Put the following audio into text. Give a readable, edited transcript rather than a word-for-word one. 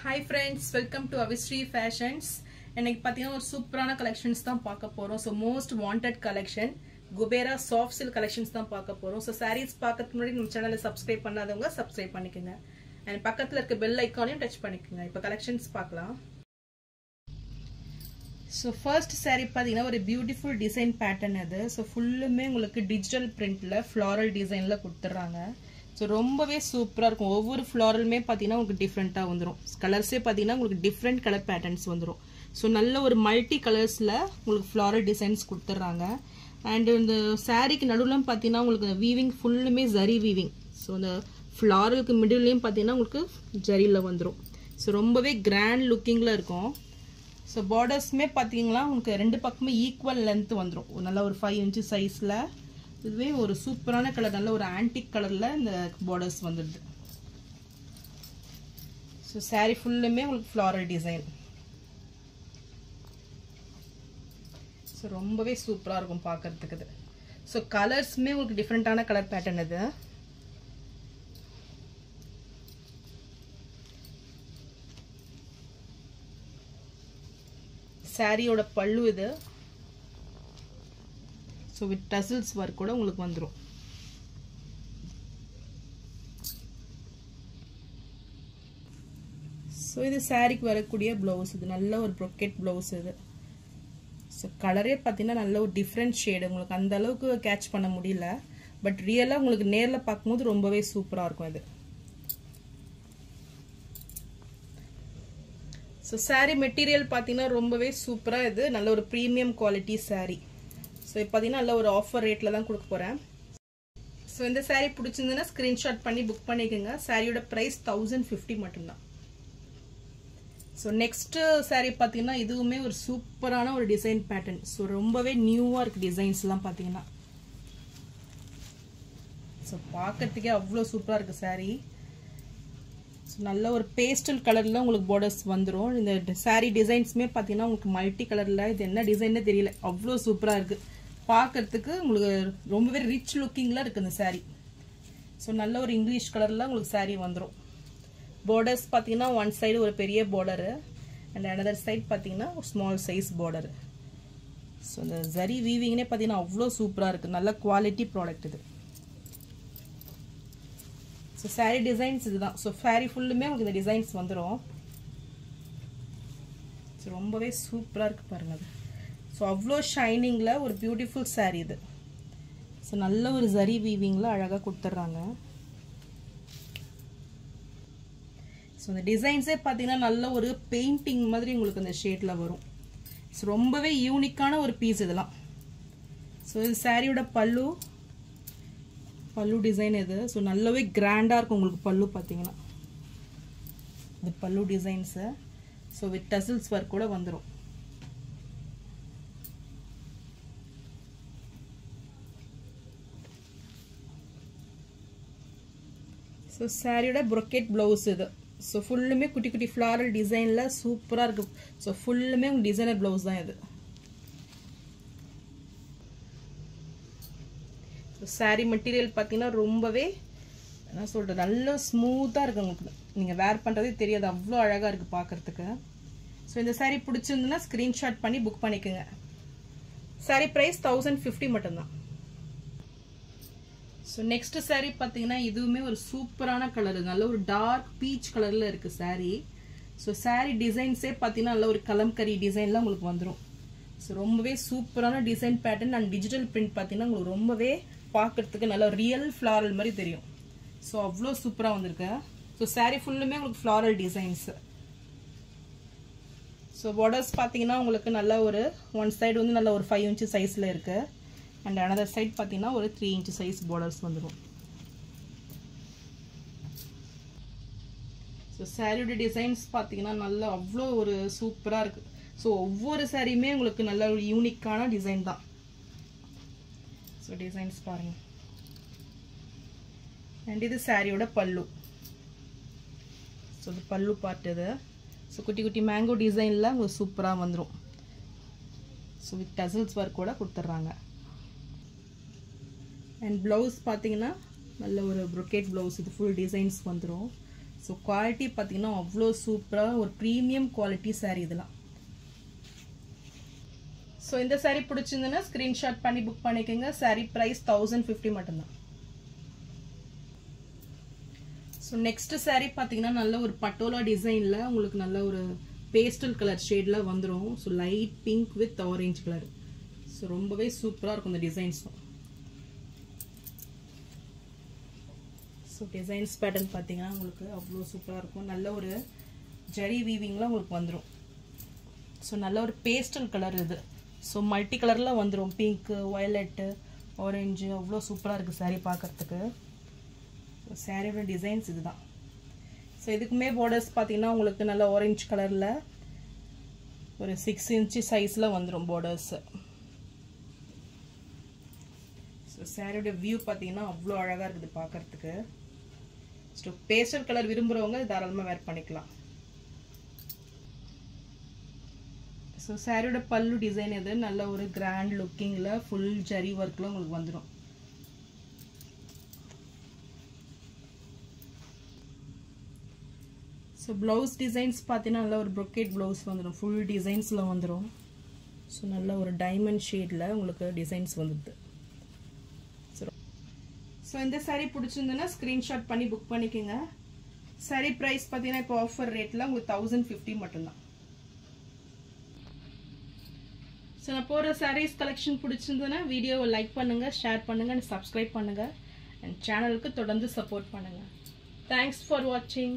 Hi friends, welcome to Avishri Fashions. இன்னைக்கு பாத்தீங்கன்னா ஒரு சூப்பரான கலெக்ஷன்ஸ் தான் பார்க்க போறோம். So most wanted collection Gubera soft silk collections தான் பார்க்க போறோம். So sarees பார்க்கிறதுக்கு முன்னாடி நம்ம சேனலை subscribe பண்ணாதவங்க subscribe பண்ணிக்கங்க. And பக்கத்துல இருக்க bell icon-ஐயும் touch பண்ணிக்கங்க. இப்போ collections பார்க்கலாம். So first saree பாத்தீங்கன்னா ஒரு beautiful design pattern அது. So ஃபுல்லுமே உங்களுக்கு digital printல floral designல கொடுத்துறாங்க. So ரொம்பவே சூப்பரா இருக்கும். ஒவ்வொரு ஃப்ளாரலுமே பாத்தீங்கன்னா உங்களுக்கு டிஃபரெண்டா வந்துரும். கலர்ஸே பாத்தீங்கன்னா உங்களுக்கு டிஃபரெண்ட் கலர் பேட்டர்ன்ஸ் வந்துரும். சோ நல்ல ஒரு மல்டி கலர்ஸ்ல உங்களுக்கு ஃப்ளாரல் டிசைன்ஸ் கொடுத்துறாங்க. அண்ட் இந்த சாரிக்கு நடுவுல பாத்தீங்கன்னா உங்களுக்கு வீவிங் ஃபுல்லுமே ஜரி வீவிங். சோ அந்த ஃப்ளாரலுக்கு மிடில்லயும் பாத்தீங்கன்னா உங்களுக்கு ஜரில வந்துரும். சோ ரொம்பவே கிராண்ட் லுக்கிங்ல இருக்கும். சோ பார்டர்ஸ்மே பாத்தீங்கன்னா உங்களுக்கு ரெண்டு பக்கமே ஈக்குவல் லென்த் வந்துரும். நல்ல ஒரு 5 inch சைஸ்ல இதுவே ஒரு சூப்பரான கலர் நல்ல ஒரு ஆன்டிக் கலர்ல இந்த பார்டர்ஸ் வந்துருது. சோ saree ஃபுல்லுமே உங்களுக்கு floral டிசைன். சோ ரொம்பவே சூப்பரா இருக்கும் பார்க்கிறதுக்கு இது. சோ கலர்ஸ்மே உங்களுக்கு டிஃபரெண்டான கலர் பேட்டர்ன் இது. சாரியோட பல்லு இது. So with tassels work கூட உங்களுக்கு வந்துரும். So இது சாரிக்கு வரக்கூடிய ப்ளவுஸ் இது நல்ல ஒரு brocade ப்ளவுஸ் இது. So கலரே பாத்தீங்கன்னா நல்ல ஒரு டிஃபரண்ட் ஷேட் உங்களுக்கு அந்த அளவுக்கு கேட்ச் பண்ண முடியல. பட் ரியலா உங்களுக்கு நேர்ல பாக்கும்போது ரொம்பவே சூப்பரா இருக்கும் இது. So saree மெட்டீரியல் பாத்தீங்கன்னா ரொம்பவே சூப்பரா இது நல்ல ஒரு பிரீமியம் குவாலிட்டி saree. So இப்போ பாத்தீங்கன்னா நல்ல ஒரு ஆஃபர் ரேட்ல தான் கொடுக்க போறேன். சோ இந்த saree பிடிச்சிருந்தா ஸ்கிரீன்ஷாட் பண்ணி புக் பண்ணிக்கங்க. சாரியோட பிரைஸ் 1050 மட்டும் தான். சோ நெக்ஸ்ட் saree பாத்தீங்கன்னா இதுவுமே ஒரு சூப்பரான ஒரு டிசைன் பேட்டர்ன். சோ ரொம்பவே நியூவா இருக்கு டிசைன்ஸ்லாம் பாத்தீங்கன்னா. சோ பார்க்கிறதுக்கே அவ்வளவு சூப்பரா இருக்கு saree. சோ நல்ல ஒரு பேஸ்டல் கலர்ல உங்களுக்கு பார்டர்ஸ் வந்துரும். இந்த saree டிசைன்ஸ்மே பாத்தீங்கன்னா உங்களுக்கு மல்டி கலர்ல இது என்ன டிசைன்னே தெரியல. அவ்வளவு சூப்பரா இருக்கு. பார்க்கிறதுக்கு உங்களுக்கு ரொம்பவே ரிச் லுக்கிங்ல இருக்கு இந்த saree. சோ நல்ல ஒரு இங்கிலீஷ் கலர்ல உங்களுக்கு saree வந்துரும். பார்டர்ஸ் பாத்தீங்கன்னா ஒன் சைடு ஒரு பெரிய பார்டர் and another side பாத்தீங்கன்னா ஒரு ஸ்மால் சைஸ் பார்டர். சோ இந்த ஜரி வீவிங்னே பாத்தீங்கன்னா அவ்வளவு சூப்பரா இருக்கு. நல்ல குவாலிட்டி ப்ராடக்ட் இது. சோ saree டிசைன்ஸ் இதுதான். சோ saree ஃபுல்லுமே உங்களுக்கு இந்த டிசைன்ஸ் வந்துரும். சோ ரொம்பவே சூப்பரா இருக்கு பாருங்க அது. சோ அவ்ளோ ஷைனிங்ல ஒரு பியூட்டிஃபுல் saree இது. சோ நல்ல ஒரு ஜரி வீவிங்ல அழகா கொடுத்துறாங்க. சோ இந்த டிசைன்ஸே பாத்தீங்கன்னா நல்ல ஒரு பெயிண்டிங் மாதிரி உங்களுக்கு இந்த ஷேட்ல வரும். சோ ரொம்பவே யூனிக்கான ஒரு பீஸ் இதெல்லாம். சோ இது சாரியோட பல்லு டிசைன் இது. சோ நல்லவே கிராண்டா இருக்கும் உங்களுக்கு பல்லு பாத்தீங்கன்னா. இந்த பல்லு designs so with tassels work கூட வந்துரும். சோ சாரியோட brocade ப்ளவுஸ் இது. சோ ஃபுல்லுமே குட்டி குட்டி floral டிசைன்ல சூப்பரா இருக்கு. சோ ஃபுல்லுமே உங்களுக்கு டிசைனர் ப்ளவுஸ் தான் இது. சோ saree மெட்டீரியல் பாத்தீங்கன்னா ரொம்பவே என்ன சொல்றது நல்ல ஸ்மூத்தா இருக்கு உங்களுக்கு. நீங்க வேர் பண்றதே தெரியாது அவ்வளவு அழகா இருக்கு பார்க்கிறதுக்கு. சோ இந்த saree பிடிச்சிருந்தா ஸ்கிரீன்ஷாட் பண்ணி புக் பண்ணிக்கங்க. saree பிரைஸ் 1050 மட்டும் தான். சோ நெக்ஸ்ட் saree பாத்தீங்கன்னா இதுவுமே ஒரு சூப்பரான கலர் நல்ல ஒரு டார்க் பீச் கலர்ல இருக்கு saree. சோ saree டிசைன்ஸே பாத்தீங்கன்னா நல்ல ஒரு கலம்கரி டிசைன்ல உங்களுக்கு வந்துரும். சோ ரொம்பவே சூப்பரான design pattern and digital print பாத்தீங்கன்னா உங்களுக்கு ரொம்பவே பார்க்கிறதுக்கு நல்ல ரியல் ஃப்ளாரல் மாதிரி தெரியும். சோ அவ்வளவு சூப்பரா வந்திருக்கு. சோ saree ஃபுல்லுமே உங்களுக்கு ஃப்ளாரல் டிசைன்ஸ். சோ பார்டர்ஸ் பாத்தீங்கன்னா உங்களுக்கு நல்ல ஒரு ஒன் சைடு வந்து நல்ல ஒரு 5 inch சைஸ்ல இருக்கு. and another side பாத்தீங்கன்னா ஒரு 3 inch size borders வந்துரும். சோ சாரியோட டிசைன்ஸ் பாத்தீங்கன்னா நல்ல அவ்ளோ ஒரு சூப்பரா இருக்கு. சோ ஒவ்வொரு சாரியுமே உங்களுக்கு நல்ல ஒரு யூனிக்கான டிசைன் தான். சோ டிசைன்ஸ் பாருங்க. and இது சாரியோட பல்லு. சோ இது பல்லு பார்ட் இது. சோ குட்டி குட்டி மேங்கோ டிசைன்ல உங்களுக்கு சூப்பரா வந்துரும். சோ வித் டசல்ஸ் வர்க் கூட கொடுத்துறாங்க. and blouse பாத்தீங்கன்னா நல்ல ஒரு brocade blouse இது full designs வந்துரும். ஸோ குவாலிட்டி பார்த்தீங்கன்னா அவ்வளோ சூப்பராக ஒரு ப்ரீமியம் குவாலிட்டி சாரீ இதெல்லாம். ஸோ இந்த சாரீ பிடிச்சிருந்ததுன்னா ஸ்க்ரீன்ஷாட் பண்ணி புக் பண்ணிக்கோங்க. சாரீ ப்ரைஸ் 1050 மட்டும்தான். ஸோ நெக்ஸ்ட் சாரீ பார்த்தீங்கன்னா நல்ல ஒரு பட்டோலா டிசைனில் உங்களுக்கு நல்ல ஒரு பேஸ்டல் கலர் ஷேடில் வந்துடும். So light pink with orange colour. So ரொம்பவே சூப்பராக இருக்கும் இந்த டிசைன்ஸும். ஸோ டிசைன்ஸ் பேட்டர்ன் பார்த்தீங்கன்னா உங்களுக்கு அவ்வளோ சூப்பராக இருக்கும். நல்ல ஒரு ஜரி வீவிங்கில் உங்களுக்கு வந்துடும். ஸோ நல்ல ஒரு பேஸ்டல் கலர் இது. ஸோ மல்டி கலரில் வந்துடும். பிங்க்கு, வயலட்டு, ஆரஞ்சு அவ்வளோ சூப்பராக இருக்குது சாரீ பார்க்குறதுக்கு. ஸோ சாரியோட டிசைன்ஸ் இதுதான். ஸோ இதுக்குமே பார்டர்ஸ் பார்த்தீங்கன்னா உங்களுக்கு நல்ல ஆரஞ்சு கலரில் ஒரு 6 இன்ச்சு சைஸில் வந்துடும் பார்டர்ஸு. ஸோ சாரியோட வியூ பார்த்தீங்கன்னா அவ்வளோ அழகாக இருக்குது பார்க்குறதுக்கு. ஸோ பேஸ்டல் கலர் விரும்புகிறவங்க தாராளமாக வேர் பண்ணிக்கலாம். ஸோ சாரியோட பல்லு டிசைன் இது நல்ல ஒரு கிராண்ட் லுக்கிங்கில் ஃபுல் ஜரி ஒர்க்கில் உங்களுக்கு வந்துடும். ஸோ ப்ளவுஸ் டிசைன்ஸ் பார்த்தீங்கன்னா நல்ல ஒரு ப்ரொக்கேட் ப்ளவுஸ் வந்துடும். ஃபுல் டிசைன்ஸில் வந்துடும். ஸோ நல்ல ஒரு டைமண்ட் ஷேடில் உங்களுக்கு டிசைன்ஸ் வந்துடுது. ஸோ இந்த சாரீ பிடிச்சிருந்ததுன்னா ஸ்க்ரீன்ஷாட் பண்ணி புக் பண்ணிக்கோங்க. சாரீ ப்ரைஸ் பார்த்தீங்கன்னா இப்போ ஆஃபர் ரேட்டில் உங்களுக்கு 1050 மட்டும்தான். ஸோ நான் போகிற சாரீஸ் கலெக்ஷன் பிடிச்சிருந்ததுன்னா வீடியோவை லைக் பண்ணுங்கள், ஷேர் பண்ணுங்கள் அண்ட் சப்ஸ்கிரைப் பண்ணுங்கள். அண்ட் சேனலுக்கு தொடர்ந்து சப்போர்ட் பண்ணுங்கள். தேங்க்ஸ் ஃபார் வாட்சிங்.